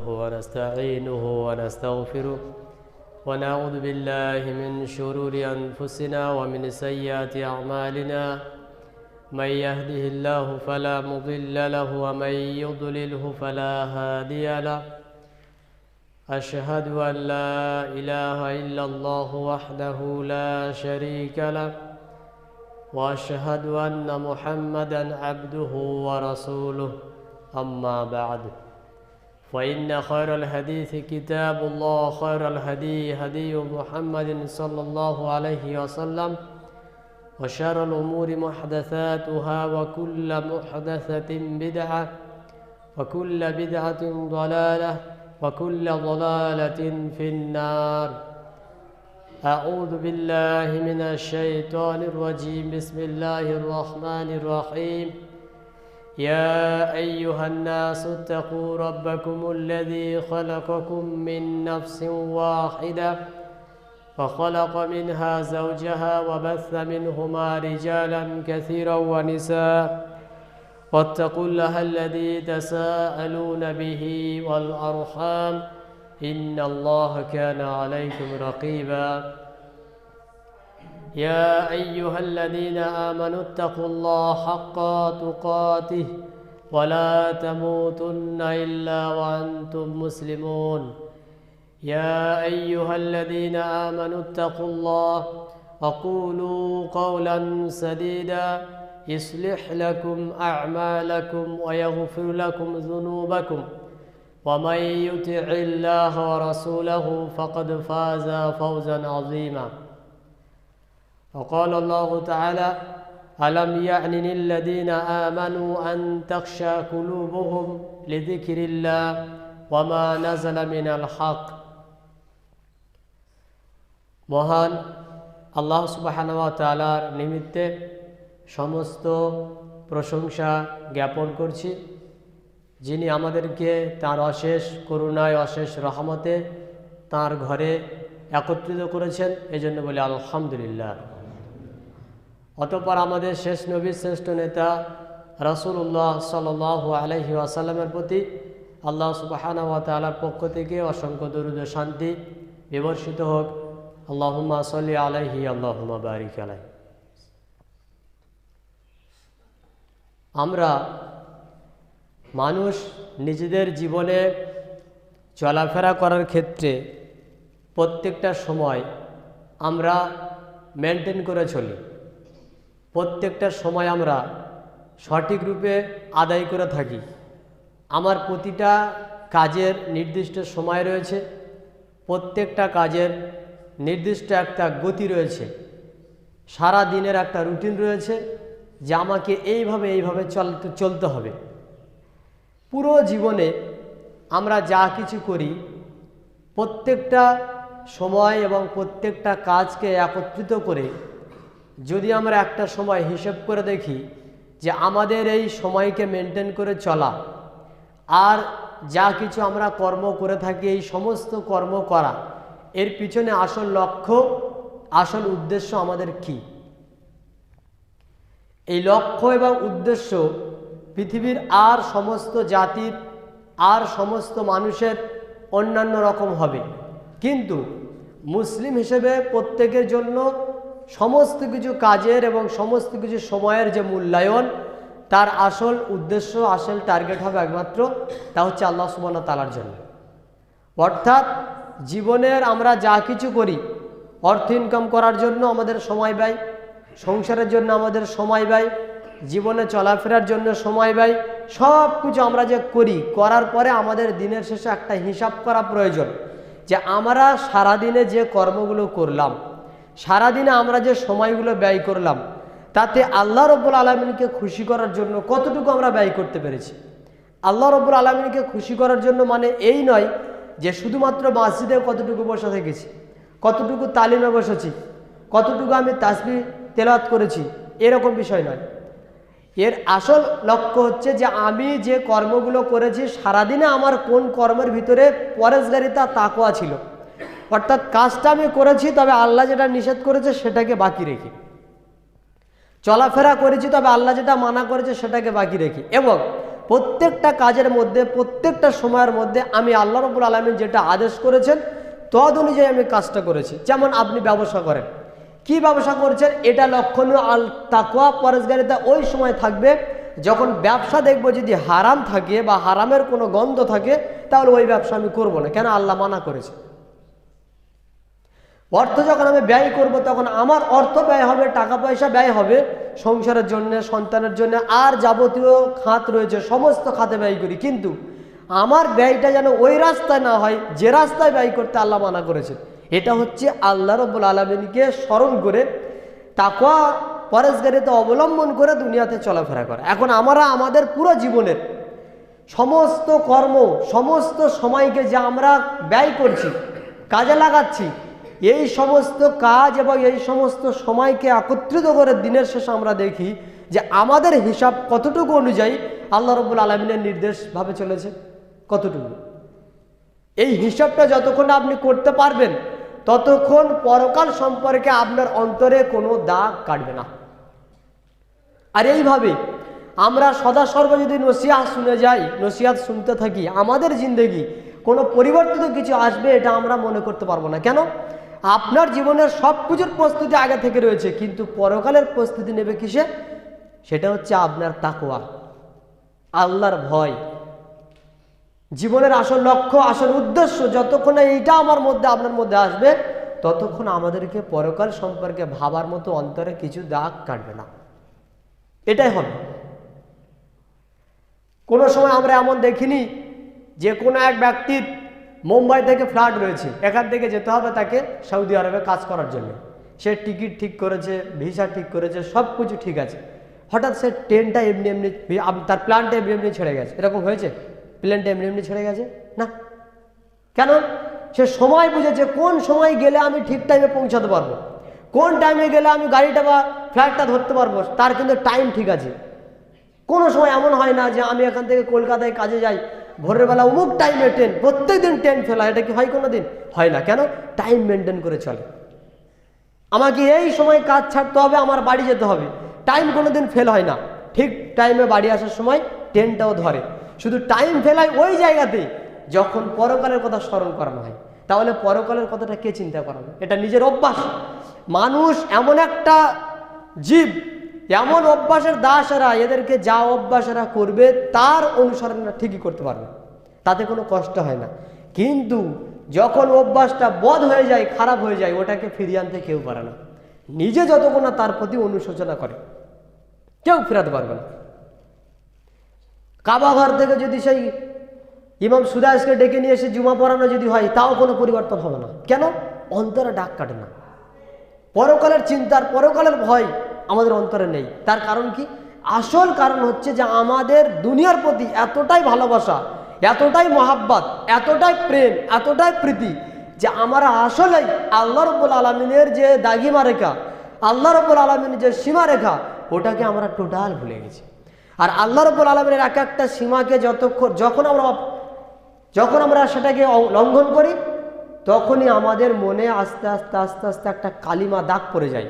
ونستعينه ونستغفره ونعوذ بالله من شرور أنفسنا ومن سيئات أعمالنا من يهده الله فلا مضل له ومن يضلله فلا هادي له أشهد أن لا إله إلا الله وحده لا شريك له وأشهد أن محمدا عبده ورسوله أما بعد فإن خير الحديث كتاب الله خير الهدي هدي محمد صلى الله عليه وسلم وشر الأمور محدثاتها وكل محدثة بدعة وكل بدعة ضلالة وكل ضلالة في النار أعوذ بالله من الشيطان الرجيم بسم الله الرحمن الرحيم يا أيها الناس اتقوا ربكم الذي خلقكم من نفس واحدة وخلق منها زوجها وبث منهما رجالا كثيرا ونساء واتقوا الله الذي تساءلون به والأرحام إن الله كان عليكم رقيبا يا أيها الذين آمنوا اتقوا الله حق تقاته ولا تموتن إلا وأنتم مسلمون يا أيها الذين آمنوا اتقوا الله وقولوا قولا سديدا يصلح لكم أعمالكم ويغفر لكم ذنوبكم ومن يطع الله ورسوله فقد فاز فوزا عظيما وقال الله تعالى ألم يعن للذين آمنوا أن تخشى قلوبهم لذكر الله وما نزل من الحق মহান আল্লাহ সুবহানাহু ওয়া তাআলার নিমিত্তে সমস্ত প্রশংসা জ্ঞাপন করছি, যিনি আমাদেরকে তার অশেষ করুণায় অশেষ রহমতে তার ঘরে একত্রিত করেছেন, এজন্য বলি আলহামদুলিল্লাহ। অতঃপর আমাদের শেষ নবী শ্রেষ্ঠ নেতা রাসূলুল্লাহ সাল্লাল্লাহু আলাইহি ওয়াসাল্লামের প্রতি আল্লাহ সুবহানাহু ওয়া তাআলার পক্ষ থেকে অসংখ্য দরুদ ও শান্তি বিবর্ষিত হোক। আল্লাহুম্মা সাল্লি আলাইহি আল্লাহুম্মা বারিক আলাইহি। আমরা মানুষ নিজেদের জীবনে চলাফেরা করার ক্ষেত্রে প্রত্যেকটা সময় আমরা মেনটেন করে চলি, প্রত্যেকটা সময় আমরা সঠিক রূপে আদায় করে থাকি। আমার প্রতিটা কাজের নির্দিষ্ট সময় রয়েছে, প্রত্যেকটা কাজের নির্দিষ্ট একটা গতি রয়েছে, সারা দিনের একটা রুটিন রয়েছে যে আমাকে এইভাবে চলতে হবে। পুরো জীবনে আমরা যা কিছু করি প্রত্যেকটা সময় এবং প্রত্যেকটা কাজকে একত্রিত করে যদি আমরা একটা সময় হিসেব করে দেখি যে আমাদের এই সময়কে মেনটেন করে চলা আর যা কিছু আমরা কর্ম করে থাকি এই সমস্ত কর্ম করা এর পিছনে আসল লক্ষ্য আসল উদ্দেশ্য আমাদের কি, এই লক্ষ্য এবং উদ্দেশ্য পৃথিবীর আর সমস্ত জাতির আর সমস্ত মানুষের অন্যান্য রকম হবে, কিন্তু মুসলিম হিসেবে প্রত্যেকের জন্য সমস্ত কিছু কাজের এবং সমস্ত কিছু সময়ের যে মূল্যায়ন তার আসল উদ্দেশ্য আসল টার্গেট হবে একমাত্র তা হচ্ছে আল্লাহ সুবহানাহু ওয়া তাআলার জন্য। অর্থাৎ জীবনের আমরা যা কিছু করি, অর্থ ইনকাম করার জন্য আমাদের সময় ব্যয়, সংসারের জন্য আমাদের সময় ব্যয়, জীবনে চলাফেরার জন্য সময় ব্যয়, সব কিছু আমরা যে করি করার পরে আমাদের দিনের শেষে একটা হিসাব করা প্রয়োজন যে আমরা সারাদিনে যে কর্মগুলো করলাম, সারাদিনে আমরা যে সময়গুলো ব্যয় করলাম তাতে আল্লাহ রাব্বুল আলামিনকে খুশি করার জন্য কতটুকু আমরা ব্যয় করতে পেরেছি। আল্লাহ রাব্বুল আলামিনকে খুশি করার জন্য মানে এই নয় যে শুধুমাত্র মসজিদে কতটুকু বসে থেকেছি, কতটুকু তালিমে বসেছি, কতটুকু আমি তাসবিহ তেলাওয়াত করেছি, এরকম বিষয় নয়। এর আসল লক্ষ্য হচ্ছে যে আমি যে কর্মগুলো করেছি সারাদিনে আমার কোন কর্মের ভিতরে পরেশগারিতা তাকওয়া ছিল, অর্থাৎ কাজটা আমি করেছি তবে আল্লাহ যেটা নিষেধ করেছে সেটাকে বাকি রেখে, চলাফেরা করেছি তবে আল্লাহ যেটা মানা করেছে সেটাকে বাকি রেখে, এবং প্রত্যেকটা কাজের মধ্যে, প্রত্যেকটা সময়ের মধ্যে আমি আল্লাহ রাব্বুল আলামিন যেটা আদেশ করেছেন তদ অনুযায়ী আমি কাজটা করেছি। যেমন আপনি ব্যবসা করেন, কি ব্যবসা করছেন, এটা লক্ষণীয় আল তাকওয়া পরহেজগারিতা ওই সময় থাকবে যখন ব্যবসা দেখবো যদি হারাম থাকে বা হারামের কোনো গন্ধ থাকে, তাহলে ওই ব্যবসা আমি করব না। কেন? আল্লাহ মানা করেছে। অর্থ যখন আমি ব্যয় করব তখন আমার অর্থ ব্যয় হবে, টাকা পয়সা ব্যয় হবে সংসারের জন্য, সন্তানের জন্য, আর যাবতীয় খাত রয়েছে সমস্ত খাতে ব্যয় করি, কিন্তু আমার ব্যয়টা যেন ওই রাস্তায় না হয় যে রাস্তায় ব্যয় করতে আল্লাহ মানা করেছে। এটা হচ্ছে আল্লাহ রাব্বুল আলামিনকে স্মরণ করে তাকওয়া পরহেজগারিতা অবলম্বন করে দুনিয়াতে চলাফেরা করা। এখন আমরা আমাদের পুরো জীবনের সমস্ত কর্ম, সমস্ত সময়কে যে আমরা ব্যয় করছি, কাজে লাগাচ্ছি, এই সমস্ত কাজ এবং এই সমস্ত সময়কে একত্রিত করে দিনের শেষে আমরা দেখি যে আমাদের হিসাব কতটুকু অনুযায়ী আল্লাহ রাব্বুল আলামিনের নির্দেশভাবে চলেছে, কতটুকু। এই হিসাবটা যতক্ষণ আপনি করতে পারবেন ততক্ষণ পরকাল সম্পর্কে আপনার অন্তরে কোনো দাগ কাটবে না। আর এইভাবে আমরা সদা সর্ব যদি নসিহত শুনে যাই, নসিহত শুনতে থাকি, আমাদের জিন্দেগি কোনো পরিবর্তিত কিছু আসবে এটা আমরা মনে করতে পারবো না। কেন? আপনার জীবনের সব কিছুর প্রস্তুতি আগে থেকে রয়েছে, কিন্তু পরকালের প্রস্তুতি নেবে কিসে? সেটা হচ্ছে আপনার তাকওয়া, আল্লাহর ভয়। জীবনের আসল লক্ষ্য, আসল উদ্দেশ্য যতক্ষণ এইটা আমার মধ্যে, আপনার মধ্যে আসবে, ততক্ষণ আমাদেরকে পরকাল সম্পর্কে ভাবার মতো অন্তরে কিছু দাগ কাটবে না। এটাই হবে। কোনো সময় আমরা এমন দেখিনি যে কোনো এক ব্যক্তির মুম্বাই থেকে ফ্লাইট রয়েছে, এখান থেকে যেতে হবে তাকে সৌদি আরবে কাজ করার জন্য। সে টিকিট ঠিক করেছে, ভিসা ঠিক করেছে, সব কিছু ঠিক আছে, হঠাৎ সে ট্রেনটা এমনি এমনি, তার প্ল্যানটা এমনি এমনি ছেড়ে গেছে। এরকম হয়েছে? প্লেনটা এমনি এমনি ছেড়ে গেছে না। কেন? সে সময় বুঝেছে কোন সময় গেলে আমি ঠিক টাইমে পৌঁছাতে পারবো, কোন টাইমে গেলে আমি গাড়িটা বা ফ্লাইটটা ধরতে পারবো, তার কিন্তু টাইম ঠিক আছে। কোনো সময় এমন হয় না যে আমি এখান থেকে কলকাতায় কাজে যাই, ভোরের বেলা অমুক টাইমে ট্রেন, প্রত্যেক দিন ট্রেন ফেলা, এটা কি হয়? কোনো দিন হয় না। কেন? টাইম মেনটেন করে চলে। আমাকে এই সময় কাজ ছাড়তে হবে, আমার বাড়ি যেতে হবে, টাইম কোনো দিন ফেল হয় না। ঠিক টাইমে বাড়ি আসার সময় ট্রেনটাও ধরে। শুধু টাইম ফেলায় ওই জায়গাতেই যখন পরকালের কথা স্মরণ করানো হয়। তাহলে পরকালের কথাটা কে চিন্তা করাবে? এটা নিজের অভ্যাস। মানুষ এমন একটা জীব, এমন অভ্যাসের দাস এরা, এদেরকে যা অভ্যাস এরা করবে তার অনুসরণ ঠিকই করতে পারবে, তাতে কোনো কষ্ট হয় না। কিন্তু যখন অভ্যাসটা বদ হয়ে যায়, খারাপ হয়ে যায়, ওটাকে ফিরিয়ে আনতে কেউ পারে না। নিজে যতক্ষণ না তার প্রতি অনুশোচনা করে কেউ ফেরাতে পারবে না। কাবা ঘর থেকে যদি সেই ইমাম সুদাইসকে ডেকে নিয়ে এসে জুমা পড়ানো যদি হয়, তাও কোনো পরিবর্তন হবে না। কেন? অন্তরে ডাক কাটে না। পরকালের চিন্তার, পরকালের ভয় আমাদের অন্তরে নেই। তার কারণ কি? আসল কারণ হচ্ছে যে আমাদের দুনিয়ার প্রতি এতটাই ভালোবাসা, এতটাই মহাব্বত, এতটাই প্রেম, এতটাই প্রীতি যে আমরা আসলেই আল্লাহ রাব্বুল আলামিনের যে দাগিমা রেখা, আল্লাহ রাব্বুল আলামিনের যে সীমা রেখা, ওটাকে আমরা টোটাল ভুলে গেছি। আর আল্লাহ রাব্বুল আলামিনের এক একটা সীমাকে যখন আমরা সেটাকে লঙ্ঘন করি, তখনই আমাদের মনে আস্তে আস্তে আস্তে আস্তে একটা কালিমা দাগ পড়ে যায়।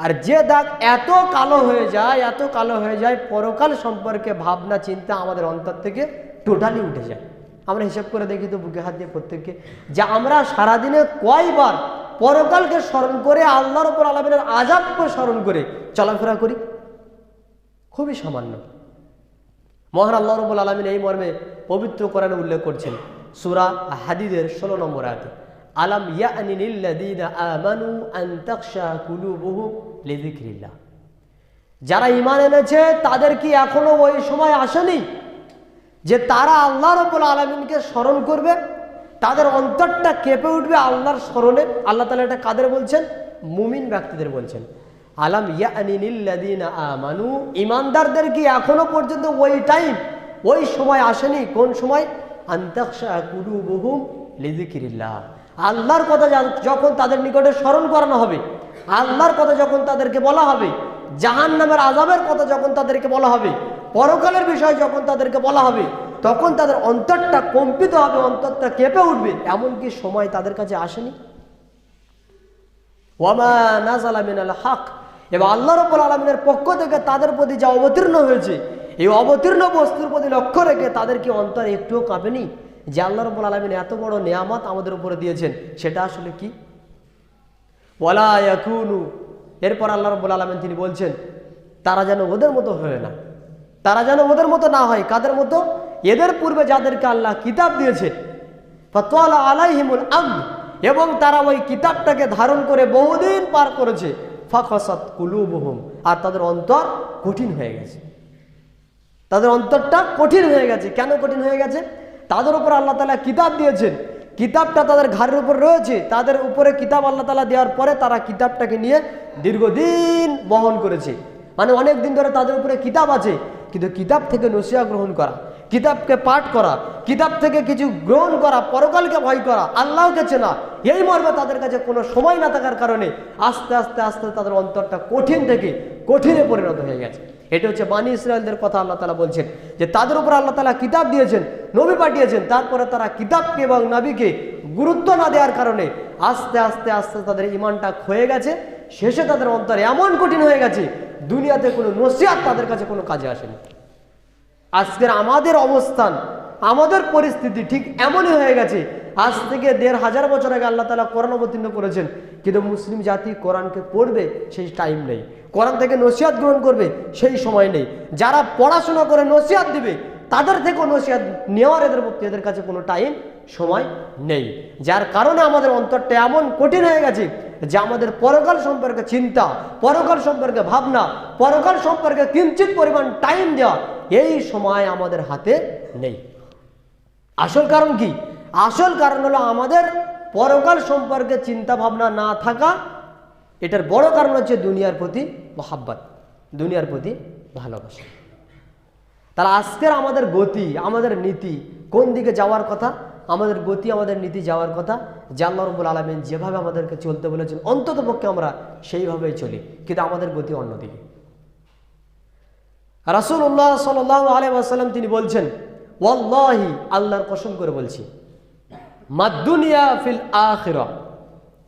আর যে দাগ এত কালো হয়ে যায়, এত কালো হয়ে যায়, পরকাল সম্পর্কে ভাবনা চিন্তা আমাদের অন্তর থেকে টোটালি উঠে যায়। আমরা হিসাব করে দেখি তো বুকে হাত দিয়ে প্রত্যেককে, যে আমরা সারাদিনে কয়বার পরকালকে স্মরণ করে, আল্লাহ রাব্বুল আলামিনের আযাবকে স্মরণ করে চলাফেরা করি? খুবই সামান্য। মহান আল্লাহ রাব্বুল আলামিন এই মর্মে পবিত্র কোরআনে উল্লেখ করছেন সূরা হাদীদের 16 নম্বর আয়াতে, আলাম ইয়ানি লিল্লাযীনা আমানু আন তাখশা কুলুবুহুম লিযিকরিল্লাহ। যারা ঈমান এনেছে তাদের কি এখনো ওই সময় আসেনি যে তারা আল্লাহ রাব্বুল আলামিনকে স্মরণ করবে, তাদের অন্তরটা কেঁপে উঠবে আল্লাহর স্মরণে? আল্লাহ তাআলা এটা কাদের বলছেন? মুমিন ব্যক্তিদের বলছেন। আলাম ইয়ানি লিল্লাযীনা আমানু, ঈমানদারদের কি এখনো পর্যন্ত ওই টাইম, ওই সময় আসেনি? কোন সময়? আন তাখশা কুলুবুহুম লিযিকরিল্লাহ। আল্লাহর কথা যখন তাদের নিকটে স্মরণ করানো হবে, আল্লাহর কথা যখন তাদেরকে বলা হবে, জাহান্নামের আযাবের কথা যখন তাদেরকে বলা হবে, পরকালের বিষয় যখন তাদেরকে বলা হবে, তখন তাদের অন্তরটা কম্পিত হবে, অন্তরটা কেঁপে উঠবে। এমন কি সময় তাদের কাছে আসেনি? ওয়ামা নাযালা মিনাল হক, এবং আল্লাহ রাব্বুল আলামিনের পক্ষ থেকে তাদের প্রতি যা অবতীর্ণ হয়েছে, এই অবতীর্ণ বস্তুর প্রতি লক্ষ্য রেখে তাদের কি অন্তর একটুও কাঁপেনি যে আল্লাহ রাব্বুল আলামিন এত বড় নেয়ামত আমাদের উপরে দিয়েছেন, সেটা আসলে কি? ওয়ালা ইয়াকুনু, এরপর আল্লাহ রাব্বুল আলামিন তিনি বলছেন তারা যেন ওদের মতো হয় না, তারা যেন ওদের মতো না হয়। কাদের মতো? এদের পূর্বে যাদেরকে আল্লাহ কিতাব দিয়েছে, ফাতালা আলাইহিমুল আমদ, এবং তারা ওই কিতাবটাকে ধারণ করে বহুদিন পার করেছে, ফাকাসাত কুলুবুহুম, আর তাদের অন্তর কঠিন হয়ে গেছে, তাদের অন্তরটা কঠিন হয়ে গেছে। কেন কঠিন হয়ে গেছে? তাদের উপর আল্লাহ তাআলা কিতাব দিয়েছেন, কিতাবটা তাদের ঘাড়ের উপর রয়েছে, তাদের উপরে কিতাব আল্লাহ তাআলা দেওয়ার পরে তারা কিতাবটাকে নিয়ে দীর্ঘদিন বহন করেছে, মানে অনেক দিন ধরে তাদের উপরে কিতাব আছে, কিন্তু কিতাব থেকে নসিহত গ্রহণ করা, কিতাবকে পাঠ করা, কিতাব থেকে কিছু গ্রহণ করা, পরকালকে ভয় করা, আল্লাহকে চেনা, এই মর্মে তাদের কাছে কোনো সময় না থাকার কারণে আস্তে আস্তে আস্তে তাদের অন্তরটা কঠিন থেকে কঠিনে পরিণত হয়ে গেছে। এটা হচ্ছে বানি ইসরায়েলদের কথা আল্লাহ তাআলা বলছেন, যে তাদের উপর আল্লাহ তাআলা কিতাব দিয়েছেন, নবী পাঠিয়েছেন, তারপরে তারা কিতাবকে এবং নবীকে গুরুত্ব না দেওয়ার কারণে আস্তে আস্তে আস্তে তাদের ঈমানটা ক্ষয়ে গেছে। শেষে তাদের অন্তর এমন কঠিন হয়ে গেছে, দুনিয়াতে কোনো নসিহত তাদের কাছে কোনো কাজে আসেনি। আজকের আমাদের অবস্থান, আমাদের পরিস্থিতি ঠিক এমনই হয়ে গেছে। আজ থেকে ১৫০০ বছর আগে আল্লাহ তাআলা কোরআন অবতীর্ণ করেছেন, কিন্তু মুসলিম জাতি কোরআনকে পড়বে সেই টাইম নেই, কোরআন থেকে নসিহত গ্রহণ করবে সেই সময় নেই। যারা পড়াশোনা করে নসিহত দিবে তাদের থেকেও নসিহত নেওয়ার এদের কাছে কোনো টাইম সময় নেই, যার কারণে আমাদের অন্তরটা এমন কঠিন হয়ে গেছে যে আমাদের পরকাল সম্পর্কে চিন্তা, পরকাল সম্পর্কে ভাবনা, পরকাল সম্পর্কে কিঞ্চিত পরিমাণ টাইম দেওয়া এই সময় আমাদের হাতে নেই। আসল কারণ কি? আসল কারণ হলো আমাদের পরকাল সম্পর্কে চিন্তা ভাবনা না থাকা। এটার বড় কারণ হচ্ছে দুনিয়ার প্রতি মহাব্বত, দুনিয়ার প্রতি ভালোবাসা। তাহলে আজকের আমাদের গতি, আমাদের নীতি কোন দিকে যাওয়ার কথা? আমাদের গতি, আমাদের নীতি যাওয়ার কথা যে আল্লাহ রাব্বুল আলামিন যেভাবে আমাদেরকে চলতে বলেছেন অন্তত পক্ষে আমরা সেইভাবেই চলি, কিন্তু আমাদের গতি অন্যদিকে। রাসূলুল্লাহ সাল্লাল্লাহু আলাইহি ওয়াসাল্লাম তিনি বলছেন, ওয়াল্লাহি, আল্লাহর কসম করে বলছি, মাদ-দুনিয়া ফিল আখিরাহ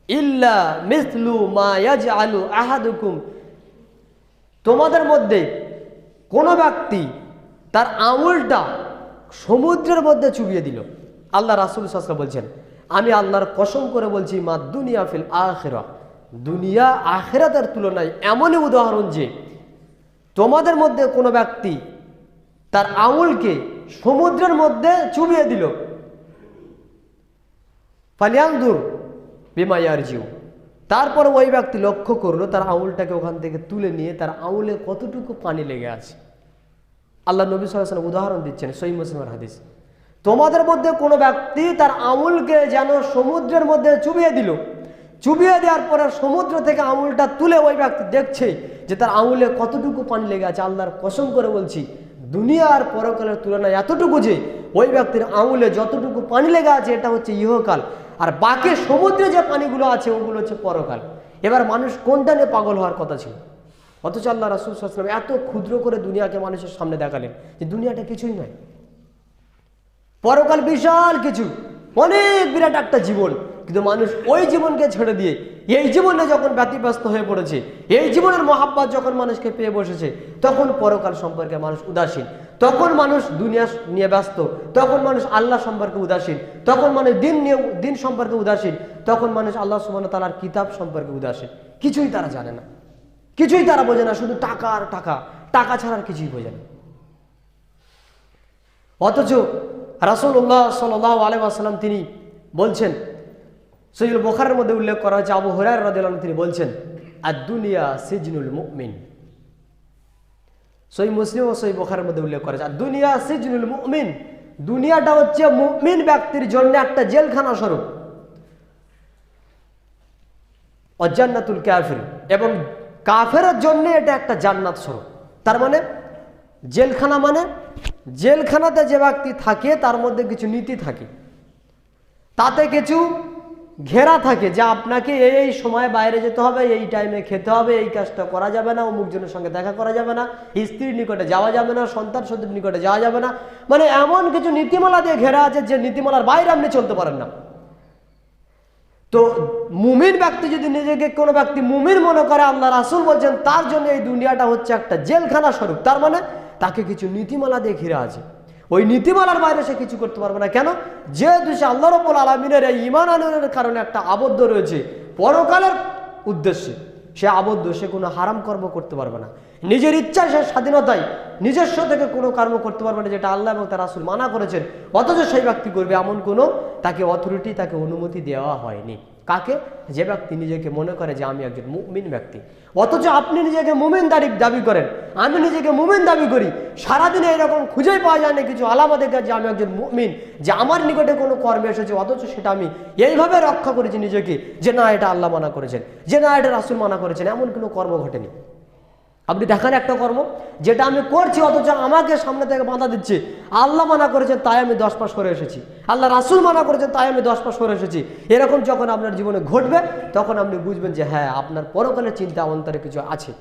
ইল্লা মিসলু মা ইয়াজআলু আহাদুকুম, তোমাদের মধ্যে কোনো ব্যক্তি তার আঙুলটা সমুদ্রের মধ্যে চুবিয়ে দিল। আল্লাহ রাসূল সাল্লাল্লাহু আলাইহি ওয়াসাল্লাম বলছেন, আমি আল্লাহর কসম করে বলছি, মাদ-দুনিয়া ফিল আখিরাহ, দুনিয়া আখিরাতের তুলনায় এমনই উদাহরণ যে তোমাদের মধ্যে কোনো ব্যক্তি তার আঙুলকে সমুদ্রের মধ্যে চুবিয়ে দিল, ফালিয়ানজুর বিমা ইয়ারজিউ, তারপর ওই ব্যক্তি লক্ষ্য করলো তার আঙুলটাকে ওখান থেকে তুলে নিয়ে তার আঙুলে কতটুকু পানি লেগে আছে। আল্লাহ নবী সাল্লাল্লাহু আলাইহি ওয়াসাল্লাম উদাহরণ দিচ্ছেন, সহিহ মুসলিমের হাদিস, তোমাদের মধ্যে কোনো ব্যক্তি তার আঙুলকে যেন সমুদ্রের মধ্যে চুবিয়ে দিল, চুবিয়ে দেওয়ার পরে সমুদ্র থেকে আঙুলটা তুলে ওই ব্যক্তি দেখছে যে তার আঙুলে কতটুকু পানি লেগে আছে। আল্লাহর কসম করে বলছি, দুনিয়ার পরকালের তুলনায় এতটুকু যে ওই ব্যক্তির আঙুলে যতটুকু পানি লেগে আছে এটা হচ্ছে ইহকাল, আর বাকি সমুদ্রে যে পানিগুলো আছে ওগুলো হচ্ছে পরকাল। এবার মানুষ কোনটা নিয়ে পাগল হওয়ার কথা ছিল? অথচ আল্লাহ রাসূল সাল্লাল্লাহু আলাইহি ওয়াসাল্লাম এত ক্ষুদ্র করে দুনিয়াকে মানুষের সামনে দেখালেন যে দুনিয়াটা কিছুই নয়, পরকাল বিশাল কিছু, অনেক বিরাট একটা জীবন। কিন্তু মানুষ ওই জীবনকে ছেড়ে দিয়ে এই জীবনে যখন ব্যতিব্যস্ত হয়ে পড়েছে, এই জীবনের মহাব্বত যখন মানুষকে পেয়ে বসেছে, তখন পরকাল সম্পর্কে মানুষ উদাসীন, তখন মানুষ দুনিয়া নিয়ে ব্যস্ত, তখন মানুষ আল্লাহ সম্পর্কে উদাসীন, তখন মানুষ দিন সম্পর্কে উদাসীন, তখন মানুষ আল্লাহ সুবহানাহু ওয়া তাআলার কিতাব সম্পর্কে উদাসীন। কিছুই তারা জানে না, কিছুই তারা বোঝে না, শুধু টাকা আর টাকা, টাকা ছাড়া আর কিছুই বোঝে না। অথচ রাসূলুল্লাহ সাল্লাল্লাহু আলাইহি ওয়াসাল্লাম তিনি বলছেন, সহিহ বুখারীর মধ্যে উল্লেখ করা হয়েছে, আবু হুরায়রা রাদিয়াল্লাহু আনহু তিনি বলছেন, আদ-দুনিয়া সিজনুল মুমিন। সহিহ মুসলিম ও সহিহ বুখারীর মধ্যে উল্লেখ করা হয়েছে, আদ-দুনিয়া সিজনুল মুমিন, দুনিয়াটা হচ্ছে মুমিন ব্যক্তির জন্য একটা জেলখানা স্বরূপ, ও জান্নাতুল কাফির, এবং কাফেরের জন্য এটা একটা জান্নাত স্বরূপ। তার মানে জেলখানা মানে জেলখানাতে যে ব্যক্তি থাকে তার মধ্যে কিছু নীতি থাকে, তাতে কিছু ঘেরা থাকে যে আপনাকে এই সময় বাইরে যেতে হবে, এই টাইমে খেতে হবে, এই কাজটা করা যাবে না, অমুক জনের সঙ্গে দেখা করা যাবে না, স্ত্রীর নিকটে যাওয়া যাবে না, সন্তান সন্তানের নিকটে যাওয়া যাবে না, মানে এমন কিছু নীতিমালা দিয়ে ঘেরা আছে যে নীতিমালার বাইরে আপনি চলতে পারেন না। তো মুমিন ব্যক্তি যদি নিজেকে কোনো ব্যক্তি মুমিন মনে করে, আল্লাহ রাসূল বলছেন তার জন্য এই দুনিয়াটা হচ্ছে একটা জেলখানা স্বরূপ। তার মানে তাকে কিছু নীতিমালা দিয়ে ঘিরে আছে। ওই নীতিমালার বাইরে সে কিছু করতে পারবে না। কেন? যেহেতু সে আল্লাহ রাব্বুল আলামিনের এই ঈমান আনয়নের কারণে একটা আবদ্ধ রয়েছে পরকালের উদ্দেশ্যে, সে আবদ্ধ, সে কোনো হারাম কর্ম করতে পারবে না। নিজের ইচ্ছায় সে স্বাধীনতায় নিজস্ব থেকে কোনো কর্ম করতে পারবে না যেটা আল্লাহ এবং তার রাসূল মানা করেছেন, অথচ সেই ব্যক্তি করবে এমন কোনো তাকে অথরিটি, তাকে অনুমতি দেওয়া হয়নি। কাকে? যে ব্যক্তি নিজেকে মনে করে যে আমি একজন মুমিন ব্যক্তি, অথচ আপনি নিজেকে মুমিন দাবি করেন, আমি নিজেকে মুমিন দাবি করি, সারাদিনে এরকম খুঁজেই পাওয়া যায় না কিছু আলামত দেখা যে আমি একজন মুমিন, যে আমার নিকটে কোনো কর্মে এসেছে, অথচ সেটা আমি এইভাবে রক্ষা করেছি নিজেকে যে না এটা আল্লাহ মানা করেছেন, যে না এটা রাসূল মানা করেছেন, এমন কোনো কর্ম ঘটেনি। আপনি দেখান একটা কর্ম যেটা আমি করছি অথচ আমাকে সামনে থেকে বাধা দিচ্ছে, আল্লাহ মানা করেছেন তাই আমি 10 পাস করে এসেছি, আল্লাহ রাসূল মানা করেছেন তাই আমি 10 পাস করে এসেছি, এরকম যখন আপনার জীবনে ঘটবে তখন আপনি বুঝবেন যে হ্যাঁ আপনার পরকালের চিন্তা অন্তরে কিছু আছে,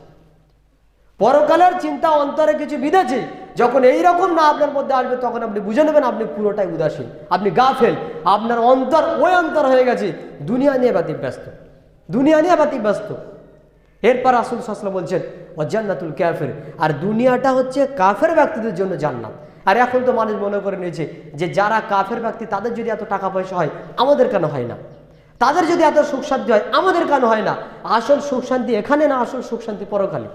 পরকালের চিন্তা অন্তরে কিছু বিধেছে। যখন এইরকম না আপনার মধ্যে আসবে তখন আপনি বুঝে নেবেন আপনি পুরোটাই উদাসীন, আপনি গাফেল, আপনার অন্তর ওই অন্তর হয়ে গেছে দুনিয়া নিয়ে ব্যতিব্যস্ত, দুনিয়া নিয়ে ব্যতিব্যস্ত। এরপর রাসূল সাল্লাল্লাহু আলাইহি ওয়াসাল্লাম বলছেন ও জান্নাতুল কাফির, আর দুনিয়াটা হচ্ছে কাফের ব্যক্তিদের জন্য জান্নাত। আর এখন তো মানুষ মনে করে নিয়েছে যে যারা কাফের ব্যক্তি তাদের যদি এত টাকা পয়সা হয় আমাদের কেন হয় না, তাদের যদি এত সুখ শান্তি হয় আমাদের কেন হয় না। আসল সুখ শান্তি এখানে না, আসল সুখ শান্তি পরকালে।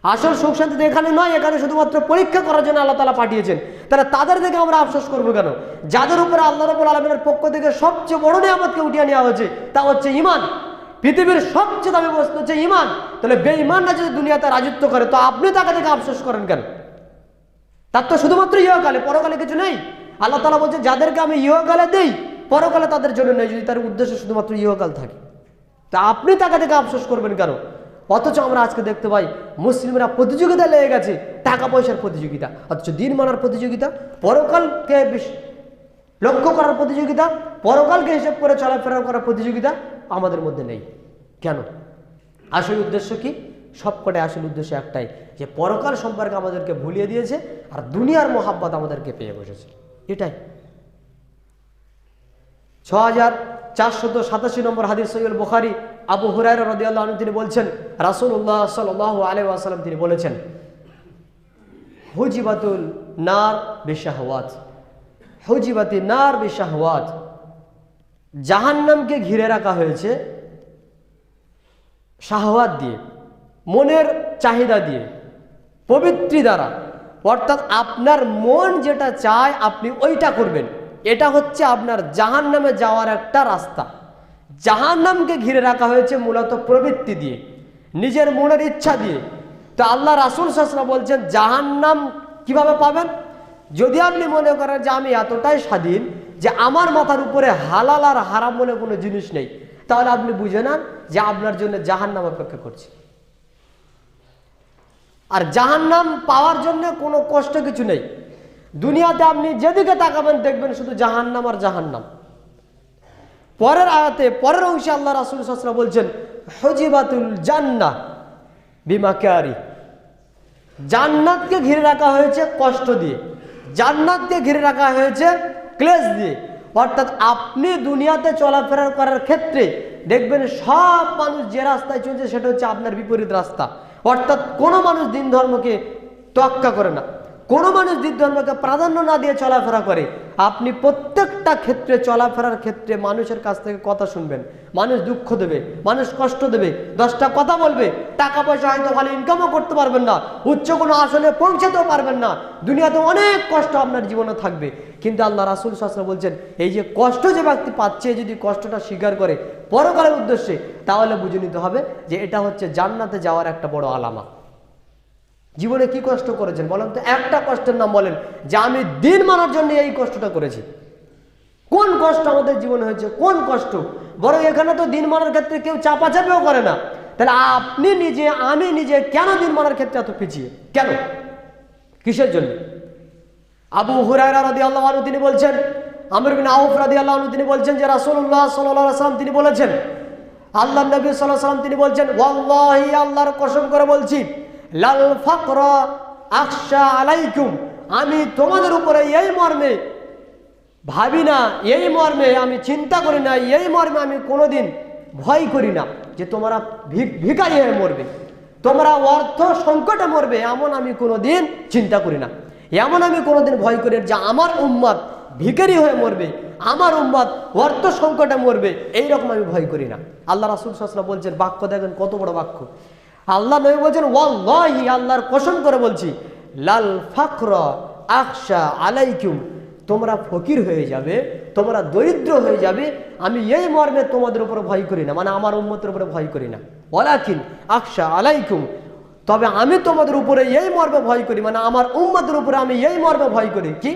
আসল সুখ শান্তি তো এখানে নয়, এখানে শুধুমাত্র পরীক্ষা করার জন্য আল্লাহ তাআলা পাঠিয়েছেন। তাহলে তাদের দিকে আমরা আফসোস করবো কেন? যাদের উপরে আল্লাহ রাব্বুল আলামিনের পক্ষ থেকে সবচেয়ে বড় নিয়ামতকে উঠিয়ে নেওয়া হয়েছে তা হচ্ছে ঈমান। পৃথিবীর সবচেয়ে দামি বস্তু হচ্ছে ঈমান। তাহলে বেঈমানরা যদি দুনিয়াতে রাজত্ব করে তো আপনি তাকে দেখে আফসোস করেন কেন? তার তো শুধুমাত্র ইহকালে, পরকালে কিছু নেই। আল্লাহ তাআলা বলছে যাদেরকে আমি ইহকালে দেই পরকালে তাদের জন্য নেই, যদি তার উদ্দেশ্য শুধুমাত্র ইহকাল থাকে। তা আপনি তাকে দেখে আফসোস করবেন কেন? অথচ আমরা আজকে দেখতে পাই মুসলিমরা প্রতিযোগিতা লেগে গেছে, টাকা পয়সার প্রতিযোগিতা, অথচ দিন মানার প্রতিযোগিতা, পরকালকে লক্ষ্য করার প্রতিযোগিতা, পরকালকে হিসেব করে চলাফেরা করার প্রতিযোগিতা আমাদের মধ্যে নেই। কেন? আসল উদ্দেশ্য কি? সবকটাই আসল উদ্দেশ্য একটাই, যে পরকাল সম্পর্কে আমাদেরকে ভুলিয়ে দিয়েছে আর দুনিয়ার মোহাব্বত আমাদেরকে পেয়ে বসেছে, এটাই। 6487 নম্বর হাদিস সহিহ বুখারী, আবু হুরায়রা রাদিয়াল্লাহু আনহু তিনি বলছেন রাসূলুল্লাহ সাল্লাল্লাহু আলাইহি ওয়াসাল্লাম তিনি বলেছেন হুজিবাতুল নার বিশাহওয়াত, হুজিবাতিন নার বিশাহওয়াত, জাহান্নামকে ঘিরে রাখা হয়েছে শাহওয়াত দিয়ে, মনের চাহিদা দিয়ে, পবিত্রি দ্বারা। অর্থাৎ আপনার মন যেটা চায় আপনি ওইটা করবেন, এটা হচ্ছে আপনার জাহান্নামে যাওয়ার একটা রাস্তা। জাহান্নামকে ঘিরে রাখা হয়েছে মূলত প্রবৃত্তি দিয়ে, নিজের মনের ইচ্ছা দিয়ে। তো আল্লাহ রাসূল সাল্লাল্লাহু আলাইহি ওয়াসাল্লাম বলছেন জাহান্নাম কিভাবে পাবেন? যদি আপনি মনে করেন যে আমি এতটাই স্বাধীন যে আমার মাথার উপরে হালাল আর হারাম বলে কোনো জিনিস নেই, তাহলে আপনি বুঝে নেন যে আপনার জন্য জাহান্নাম অপেক্ষা করছে। আর জাহান্নাম পাওয়ার জন্য কোনো কষ্ট কিছু নেই। দুনিয়াতে আপনি যেদিকে তাকাবেন দেখবেন শুধু জাহান্নাম আর জাহান্নাম। পরের আয়াতে, পরের অংশে আল্লাহ রাসূল সাল্লাল্লাহু আলাইহি ওয়াসাল্লাম বলছেন হুজিবাতুল জান্নাহ বিমাকারি, জান্নাতকে ঘিরে রাখা হয়েছে কষ্ট দিয়ে, জান্নাতকে ঘিরে রাখা হয়েছে ক্লেশ দিয়ে। অর্থাৎ আপনি দুনিয়াতে চলাফেরা করার ক্ষেত্রে দেখবেন সব মানুষ যে রাস্তায় চলছে সেটা হচ্ছে আপনার বিপরীত রাস্তা। অর্থাৎ কোনো মানুষ দিন ধর্মকে তোয়াক্কা করে না, কোনো মানুষ দিন ধর্মকে প্রাধান্য না দিয়ে চলাফেরা করে। আপনি প্রত্যেকটা ক্ষেত্রে চলাফেরার ক্ষেত্রে মানুষের কাছ থেকে কথা শুনবেন, মানুষ দুঃখ দেবে, মানুষ কষ্ট দেবে, 10টা কথা বলবে, টাকা পয়সা হয়তো ভালো ইনকামও করতে পারবেন না, উচ্চ কোনো আসলে পৌঁছাতেও পারবেন না, দুনিয়াতে অনেক কষ্ট আপনার জীবনে থাকবে। কিন্তু আল্লাহ রাসূল সাল্লাল্লাহু আলাইহি ওয়াসাল্লাম বলছেন এই যে কষ্ট যে ব্যক্তি পাচ্ছে, যদি কষ্টটা স্বীকার করে পরকালের উদ্দেশ্যে, তাহলে বুঝে নিতে হবে যে এটা হচ্ছে জান্নাতে যাওয়ার একটা বড় আলামত। জীবনে কি কষ্ট করেছেন বলেন তো? একটা কষ্টের নাম বলেন যে আমি দিন মানার জন্য এই কষ্টটা করেছি। কোন কষ্ট আমাদের জীবনে হয়েছে? কোন কষ্ট? বরং এখানে তো দিন মানার ক্ষেত্রে কেউ চাপাচাপিও করে না। তাহলে আপনি নিজে, আমি নিজে কেন দিন মানার ক্ষেত্রে এত পিছিয়ে কেন? কিসের জন্য? আবু হুরায়রা রাদিয়াল্লাহু আনহু তিনি বলছেন, আমর বিন আউফ রাদিয়াল্লাহু আনহু তিনি বলছেন যে রাসূলুল্লাহ সাল্লাল্লাহু আলাইহি ওয়াসাল্লাম তিনি বলেছেন, আল্লাহর নবী সাল্লাল্লাহু আলাইহি ওয়াসাল্লাম তিনি বলছেন ওয়াল্লাহি, আল্লাহর কসম করে বলছি, লাল ফাকরা আখশা আলাইকুম, আমি তোমাদের উপরে এই মর্মে ভাবি না, এই মর্মে আমি চিন্তা করি না, এই মর্মে আমি কোনোদিন ভয় করি না যে তোমরা ভিখারি হয়ে মরবে, তোমরা অর্থ সংকটে মরবে এমন আমি কোনোদিন চিন্তা করি না, এমন আমি কোনোদিন ভয় করি যে আমার উম্মত ভিখারি হয়ে মরবে, আমার উম্মত অর্থ সংকটে মরবে, এইরকম আমি ভয় করি না। আল্লাহ রাসূল সাল্লাল্লাহু আলাইহি ওয়াসাল্লাম বলছেন, বাক্য দেখেন কত বড় বাক্য। আল্লাহ নবী বলছেন, ওয়াল্লাহি, আল্লাহর কসম করে বলছি, লাল ফাকরা আখশা আলাইকুম, তোমরা ফকির হয়ে যাবে, তোমরা দরিদ্র হয়ে যাবে, আমি এই মর্মে তোমাদের উপর ভয় করি না, মানে আমার উম্মতের উপরে ভয় করি না। ওয়ালাকিন আখশা আলাইকুম, তবে আমি তোমাদের উপরে এই মর্মে ভয় করি, মানে আমার উম্মতের উপরে আমি এই মর্মে ভয় করি, কি